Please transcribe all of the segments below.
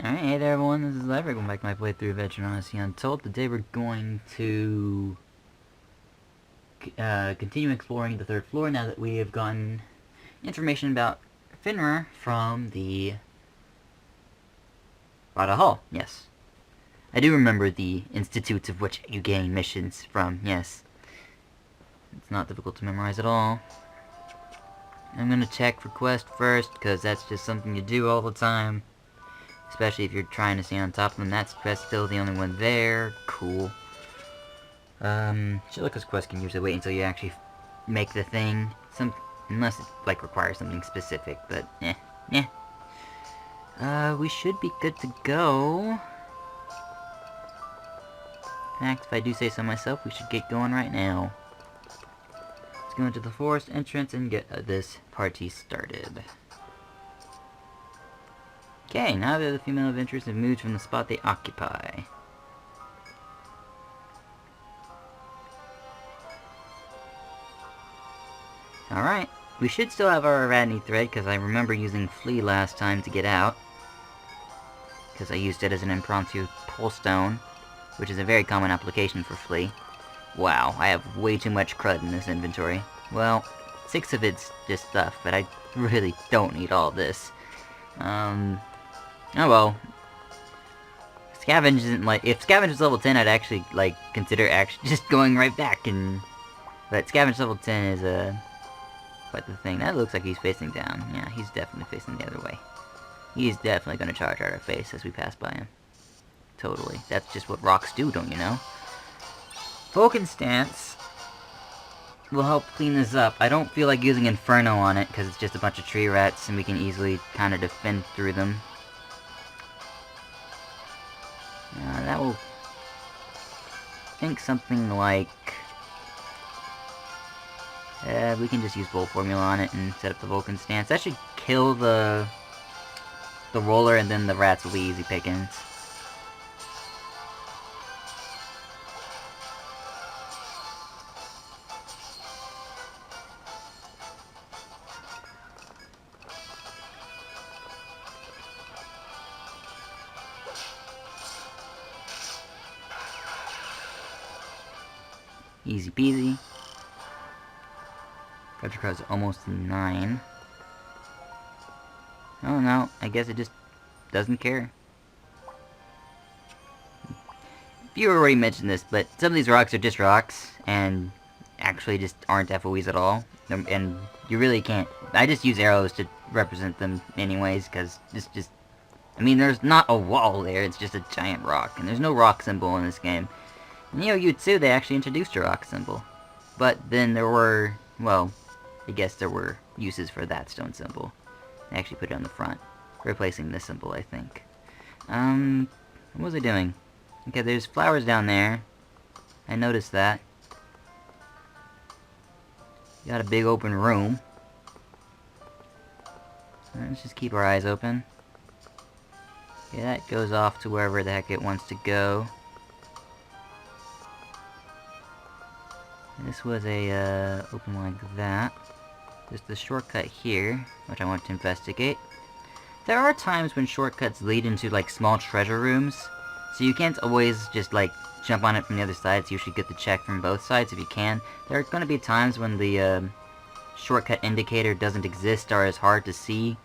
Alright, hey there everyone, this is Lever. Welcome back to my playthrough of Adventure Odyssey Untold. Today we're going to continue exploring the third floor now that we have gotten information about Finra from the Rada Hall. Yes. I do remember the institutes of which you gain missions from, yes. It's not difficult to memorize at all. I'm gonna check for quest first, because that's just something you do all the time. Especially if you're trying to stay on top of them. That's still the only one there. Cool. Shilika's quest can usually wait until you actually make the thing. Unless it, like, requires something specific, but, yeah. We should be good to go. In fact, if I do say so myself, we should get going right now. Let's go into the forest entrance and get this party started. Okay, now that the female adventurers have moved from the spot they occupy. Alright, we should still have our Aradney thread, because I remember using Flea last time to get out. Because I used it as an impromptu pull stone, which is a very common application for Flea. Wow, I have way too much crud in this inventory. Well, 6 of it's just stuff, but I really don't need all this. Oh well. Scavenge isn't like... If Scavenge is level 10, I'd actually, like, consider just going right back and... But Scavenge level 10 is, quite the thing. That looks like he's facing down. Yeah, he's definitely facing the other way. He's definitely gonna charge at our face as we pass by him. Totally. That's just what rocks do, don't you know? Vulcan Stance will help clean this up. I don't feel like using Inferno on it, because it's just a bunch of tree rats, and we can easily kind of defend through them. That will... I think something like... we can just use Bull Formula on it and set up the Vulcan Stance. That should kill the roller, and then the rats will be easy pickings. Easy peasy. Capture crowd's almost 9. Oh no, I guess it just doesn't care. You already mentioned this, but some of these rocks are just rocks, and actually just aren't FOEs at all. And you really can't... I just use arrows to represent them anyways, because it's just... I mean, there's not a wall there, it's just a giant rock, and there's no rock symbol in this game. In EOU 2, they actually introduced a rock symbol. But then there were, well, I guess there were uses for that stone symbol. They actually put it on the front, replacing this symbol, I think. What was I doing? Okay, there's flowers down there. I noticed that. Got a big open room. Let's just keep our eyes open. Okay, that goes off to wherever the heck it wants to go. This was a, open like that. There's the shortcut here, which I want to investigate. There are times when shortcuts lead into, like, small treasure rooms, so you can't always just, like, jump on it from the other side, so you should get the check from both sides if you can. There are going to be times when the, shortcut indicator doesn't exist or is hard to see,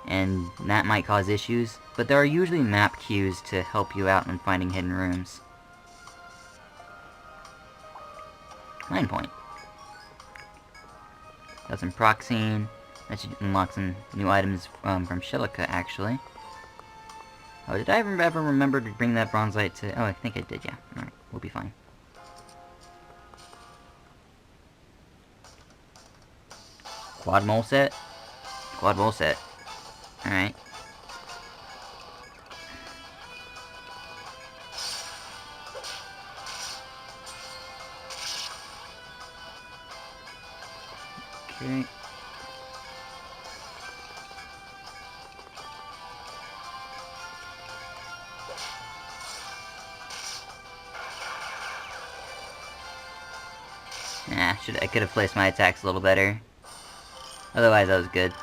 and that might cause issues, but there are usually map cues to help you out when finding hidden rooms. 9 point. Got some proxine. That should unlock some new items from Shilika, actually. Oh, did I ever remember to bring that bronzite to... Oh, I think I did, yeah. Alright, we'll be fine. Quad mole set? Quad mole set. Alright. Okay. I could have placed my attacks a little better. Otherwise, that was good.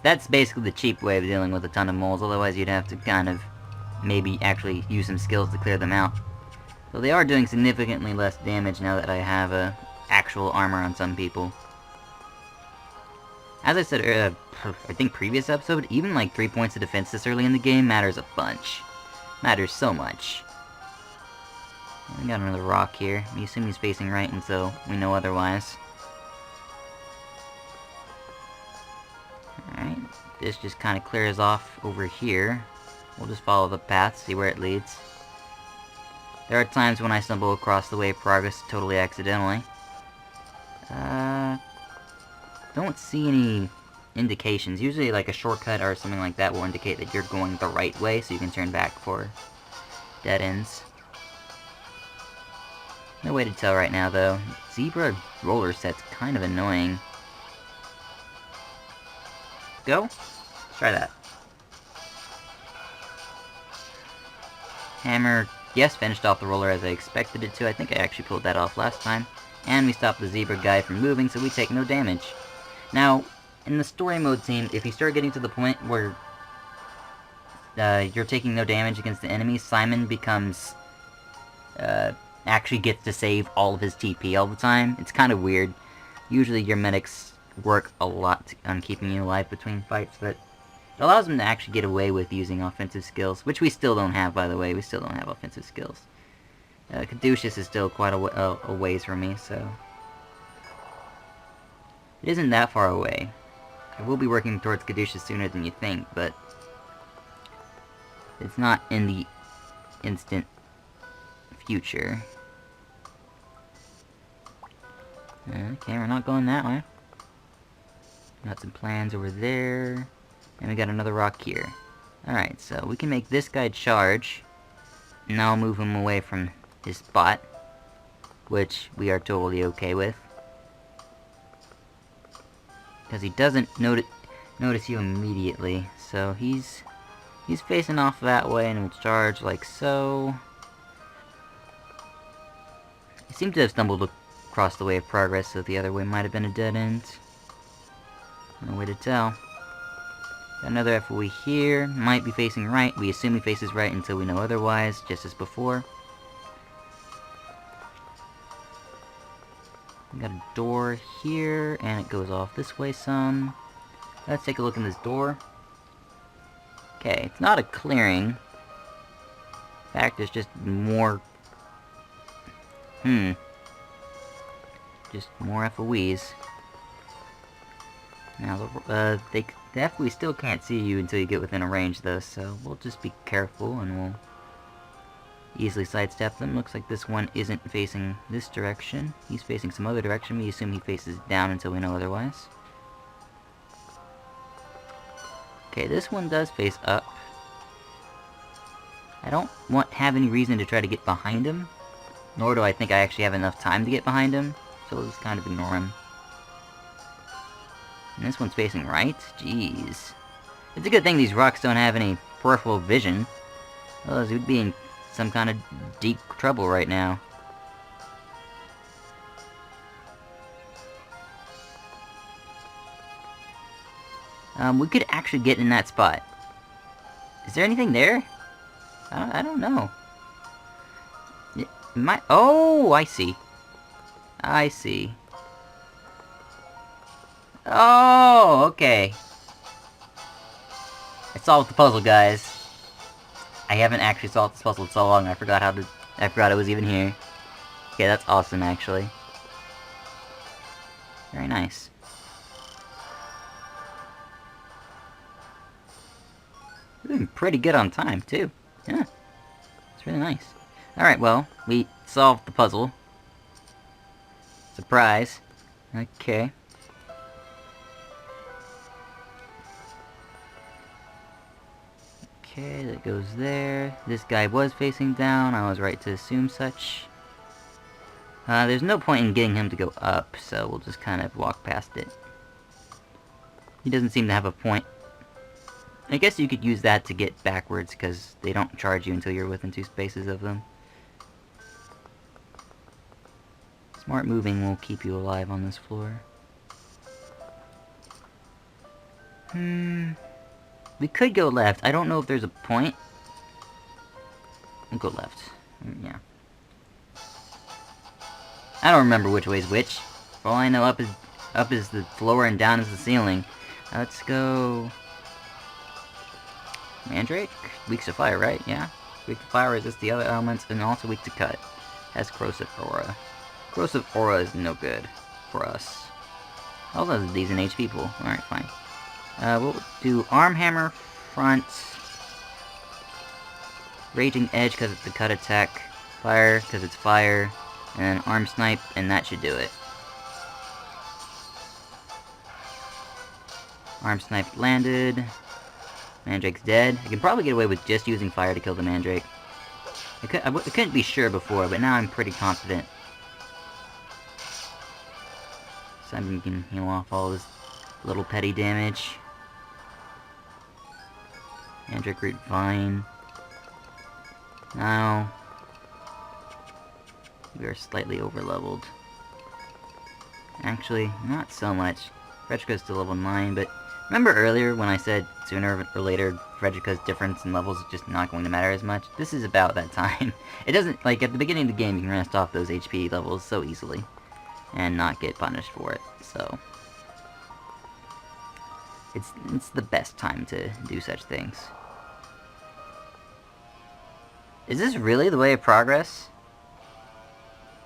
That's basically the cheap way of dealing with a ton of moles, otherwise you'd have to kind of maybe actually use some skills to clear them out. So they are doing significantly less damage now that I have actual armor on some people. As I said, I think previous episode, even like 3 points of defense this early in the game matters a bunch. Matters so much. We got another rock here. We assume he's facing right until we know otherwise. Alright, this just kind of clears off over here. We'll just follow the path, see where it leads. There are times when I stumble across the way of progress totally accidentally. Don't see any indications. Usually like a shortcut or something like that will indicate that you're going the right way, so you can turn back for dead ends. No way to tell right now, though. Zebra roller set's kind of annoying. Go? Let's try that. Hammer, yes, finished off the roller as I expected it to. I think I actually pulled that off last time. And we stopped the zebra guy from moving, so we take no damage. Now, in the story mode scene, if you start getting to the point where you're taking no damage against the enemies, Simon becomes, actually gets to save all of his TP all the time. It's kind of weird. Usually your medics work a lot on keeping you alive between fights, but it allows them to actually get away with using offensive skills, which we still don't have, by the way. We still don't have offensive skills. Caduceus is still quite a ways from me, so it isn't that far away. I will be working towards Caduceus sooner than you think, but it's not in the instant future. Okay, we're not going that way. Got some plans over there. And we got another rock here. Alright, so we can make this guy charge. And now I'll move him away from his spot, which we are totally okay with. Because he doesn't notice you immediately. So he's facing off that way and will charge like so. He seemed to have stumbled across the way of progress, so the other way might have been a dead end. No way to tell. Got another FOE here. Might be facing right. We assume he faces right until we know otherwise, just as before. We got a door here, and it goes off this way some. Let's take a look in this door. Okay, it's not a clearing. In fact, it's just more... just more FOEs. Now, the FOE still can't see you until you get within a range, though, so we'll just be careful, and we'll easily sidestep them. Looks like this one isn't facing this direction. He's facing some other direction. We assume he faces down until we know otherwise. Okay, this one does face up. I don't have any reason to try to get behind him, nor do I think I actually have enough time to get behind him, so we'll just kind of ignore him. And this one's facing right? Jeez. It's a good thing these rocks don't have any peripheral vision. Otherwise we'd be in some kind of deep trouble right now. We could actually get in that spot. Is there anything there? I don't know. Oh, I see. I see. Oh, okay. I solved the puzzle, guys. I haven't actually solved this puzzle in so long, I forgot it was even here. Okay, that's awesome, actually. Very nice. We're doing pretty good on time, too. Yeah. It's really nice. Alright, well, we solved the puzzle. Surprise. Okay. Okay, that goes there. This guy was facing down. I was right to assume such. There's no point in getting him to go up, so we'll just kind of walk past it. He doesn't seem to have a point. I guess you could use that to get backwards, because they don't charge you until you're within 2 spaces of them. Smart moving will keep you alive on this floor. We could go left. I don't know if there's a point. We'll go left. Yeah. I don't remember which way is which. For all I know, up is the floor and down is the ceiling. Let's go... Mandrake? Weak to fire, right? Yeah. Weak to fire resists the other elements, and also weak to cut. Has corrosive aura. Corrosive aura is no good for us. Also has a decent HP pool. Alright, fine. We'll do Arm Hammer, Front, Raging Edge because it's the cut attack, Fire because it's fire, and then Arm Snipe, and that should do it. Arm Snipe landed. Mandrake's dead. I can probably get away with just using fire to kill the Mandrake. I couldn't be sure before, but now I'm pretty confident. Simon can heal off all this little petty damage. Mandrake root fine. Now we are slightly overleveled. Actually, not so much. Frederica's still level 9, but remember earlier when I said sooner or later Frederica's difference in levels is just not going to matter as much? This is about that time. It doesn't, like, at the beginning of the game you can rest off those HP levels so easily and not get punished for it, so it's the best time to do such things. Is this really the way of progress?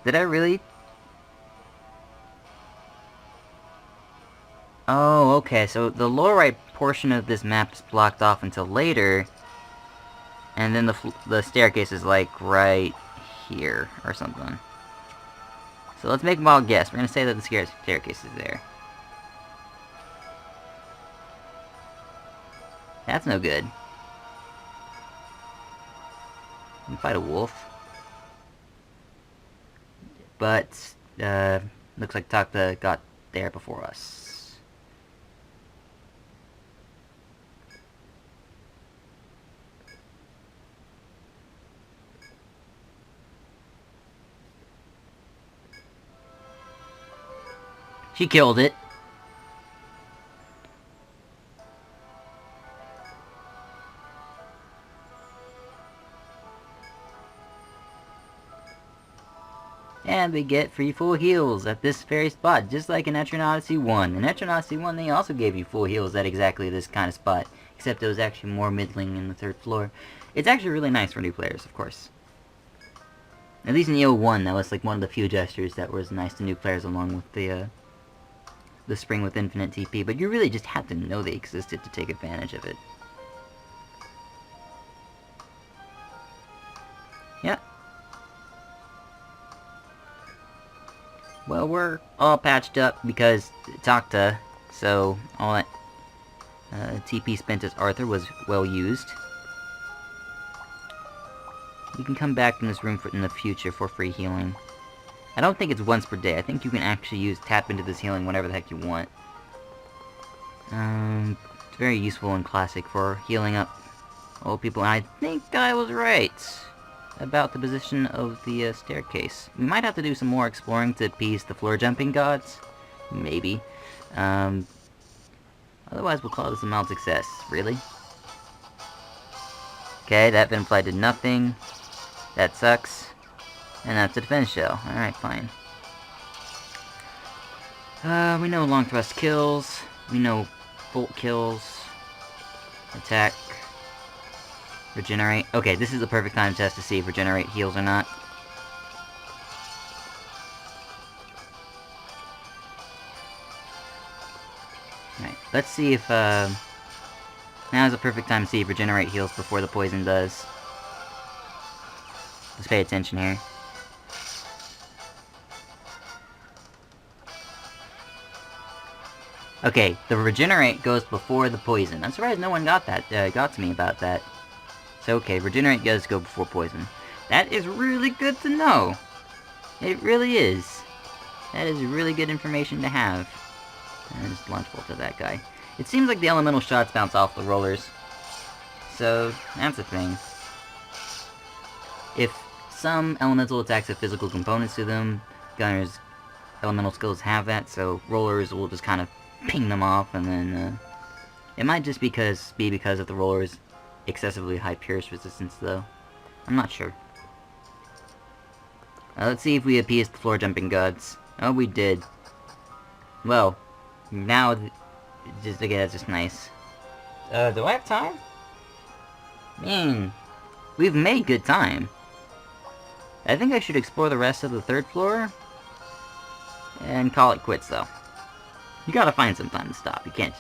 Did I really? Oh, okay, so the lower right portion of this map is blocked off until later, and then the staircase is like right here or something. So let's make a wild guess. We're gonna say that the staircase is there. That's no good. We can fight a wolf. But, looks like Takta got there before us. She killed it. And we get free full heals at this very spot, just like in Etron Odyssey 1. In Etron Odyssey 1, they also gave you full heals at exactly this kind of spot, except it was actually more middling in the 3rd floor. It's actually really nice for new players, of course. At least in EOU 1, that was like one of the few gestures that was nice to new players, along with the spring with infinite TP, but you really just had to know they existed to take advantage of it. Yeah. Well, we're all patched up because Takta, so all that TP spent as Arthur was well used. You can come back in this room in the future for free healing. I don't think it's once per day. I think you can actually tap into this healing whenever the heck you want. It's very useful and classic for healing up old people, and I think I was right about the position of the staircase. We might have to do some more exploring to appease the floor jumping gods. Maybe. Otherwise we'll call this a mild success. Really? Okay, that Venfly did nothing. That sucks. And that's a defense shell. Alright, fine. We know long thrust kills. We know bolt kills. Attack. Regenerate. Okay, this is the perfect time to test to see if regenerate heals or not. Alright, let's see if, now's the perfect time to see if regenerate heals before the poison does. Let's pay attention here. Okay, the regenerate goes before the poison. I'm surprised no one got to me about that. So okay, regenerate does go before poison. That is really good to know. It really is. That is really good information to have. And just launch bolt to that guy. It seems like the elemental shots bounce off the rollers. So, that's the thing. If some elemental attacks have physical components to them, Gunner's elemental skills have that, so rollers will just kind of ping them off and then It might just be because of the roller's excessively high pierce resistance, though. I'm not sure. Let's see if we appeased the floor jumping gods. Oh, we did. Well, now, just again, that's just nice. Do I have time? Man, we've made good time. I think I should explore the rest of the third floor and call it quits, though. You gotta find some time to stop. You can't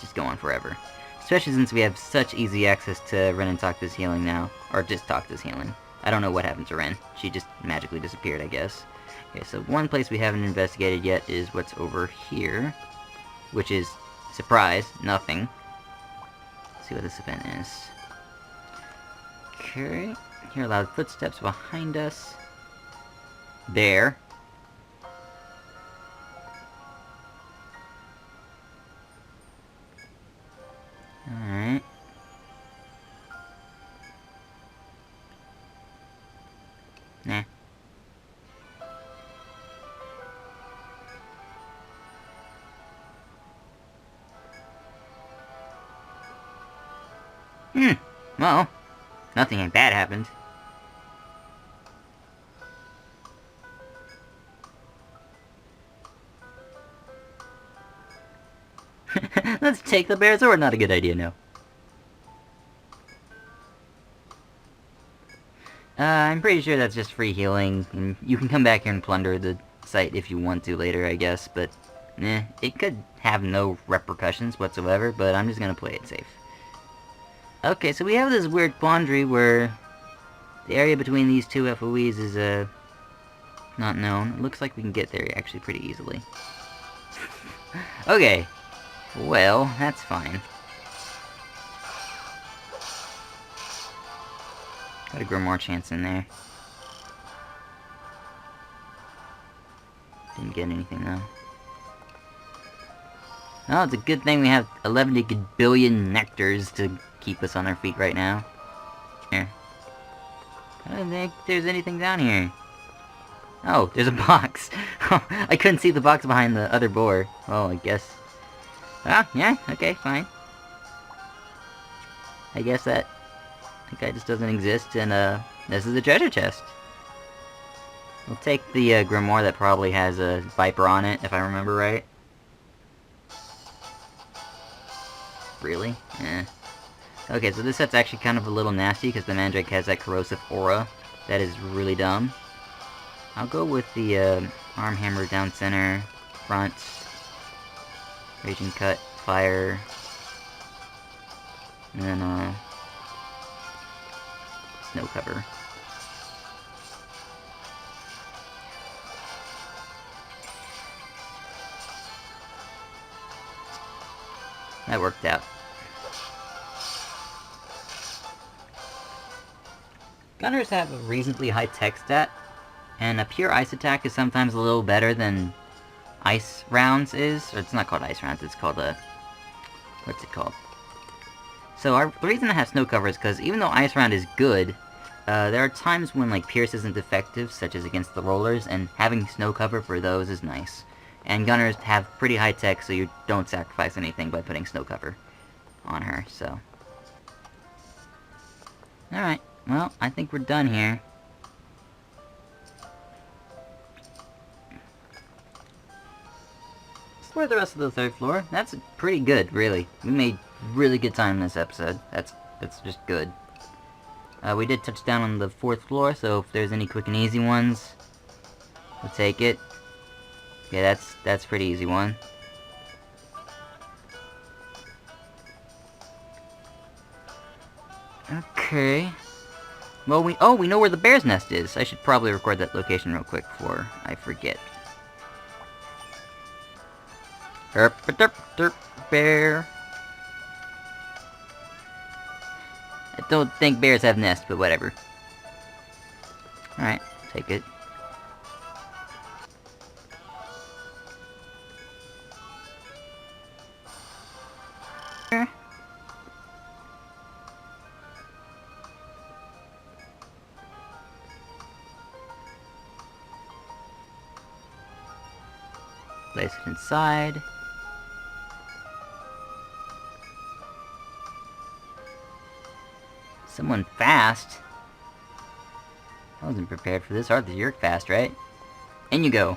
just go on forever. Especially since we have such easy access to Ren and Tocta's healing now. Or just Tocta's healing. I don't know what happened to Ren. She just magically disappeared, I guess. Okay, so one place we haven't investigated yet is what's over here. Which is, surprise, nothing. Let's see what this event is. Okay. Hear loud footsteps behind us. There. Alright. Nah. Well, nothing like bad happened. Let's take the bear's sword. Not a good idea, no. I'm pretty sure that's just free healing, and you can come back here and plunder the site if you want to later, I guess, but it could have no repercussions whatsoever, but I'm just gonna play it safe. Okay, so we have this weird quandary where the area between these two FOEs is, not known. It looks like we can get there actually pretty easily. Okay. Well, that's fine. Got a Grimoire chance in there. Didn't get anything, though. Oh, it's a good thing we have 11 billion nectars to keep us on our feet right now. Here. I don't think there's anything down here. Oh, there's a box. I couldn't see the box behind the other boar. Oh, I guess. Ah, yeah, okay, fine. I guess that guy just doesn't exist, and this is a treasure chest. We'll take the Grimoire that probably has a Viper on it, if I remember right. Really? Eh. Okay, so this set's actually kind of a little nasty, because the Mandrake has that corrosive aura. That is really dumb. I'll go with the Arm Hammer down center, front, Raging Cut, fire, and then Snow Cover. That worked out. Gunners have a reasonably high tech stat, and a pure ice attack is sometimes a little better than ice rounds is. Or it's not called ice rounds, it's called what's it called? So the reason I have snow cover is because even though ice round is good, there are times when like pierce isn't effective, such as against the rollers, and having snow cover for those is nice. And gunners have pretty high tech, so you don't sacrifice anything by putting snow cover on her, so. Alright, well, I think we're done here. Explore the rest of the third floor. That's pretty good, really. We made really good time in this episode. That's just good. We did touch down on the fourth floor, so if there's any quick and easy ones, we'll take it. Yeah, that's pretty easy one. Okay. Well, we know where the bear's nest is. I should probably record that location real quick before I forget. Herp derp derp bear. I don't think bears have nests, but whatever. Alright, take it. Place it inside. Someone fast? I wasn't prepared for this. Arthur, you're fast, right? In you go.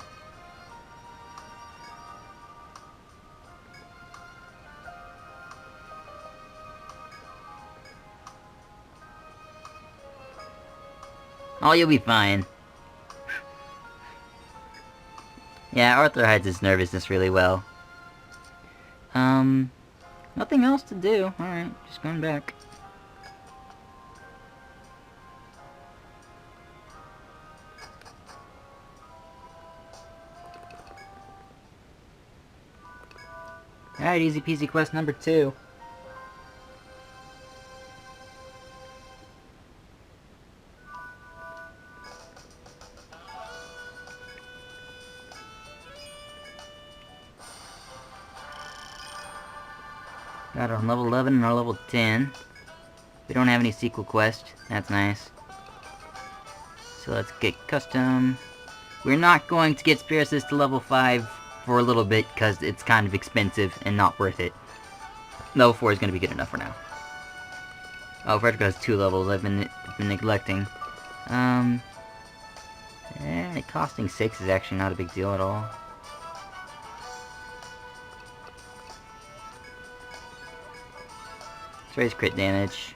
Oh, you'll be fine. Yeah, Arthur hides his nervousness really well. Nothing else to do. Alright, just going back. Alright, easy peasy quest number 2. Got our level 11 and our level 10. We don't have any sequel quest. That's nice. So let's get custom. We're not going to get Spear Assist to level 5 for a little bit because it's kind of expensive and not worth it. Level 4 is going to be good enough for now. Oh, Frederick has 2 levels I've been neglecting. Costing 6 is actually not a big deal at all. Let's raise crit damage.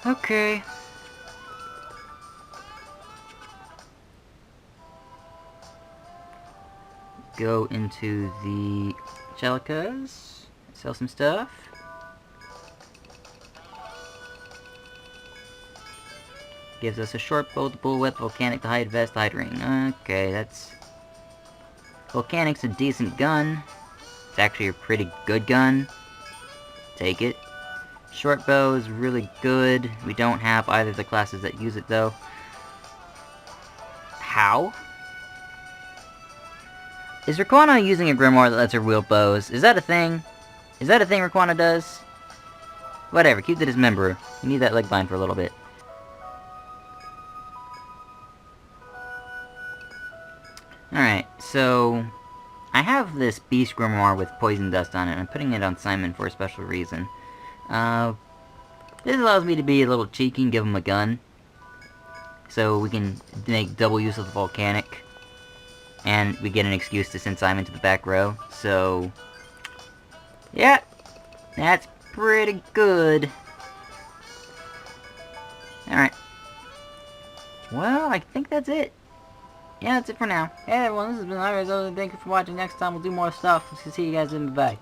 Okay. Go into the Jellicas, sell some stuff. Gives us a short bow, the bullwhip, volcanic, the hide vest, hide ring. Okay, that's... Volcanic's a decent gun. It's actually a pretty good gun. Take it. Short bow is really good. We don't have either of the classes that use it, though. How? Is Raquana using a grimoire that lets her wield bows? Is that a thing? Is that a thing Raquana does? Whatever, keep the dismemberer. You need that leg bind for a little bit. Alright, so... I have this beast grimoire with poison dust on it. I'm putting it on Simon for a special reason. This allows me to be a little cheeky and give him a gun. So we can make double use of the volcanic. And we get an excuse to send Simon to the back row. So... yeah, that's pretty good. Alright. Well, I think that's it. Yeah, that's it for now. Hey everyone, this has been Iris. Thank you for watching. Next time we'll do more stuff. See you guys in. Bye.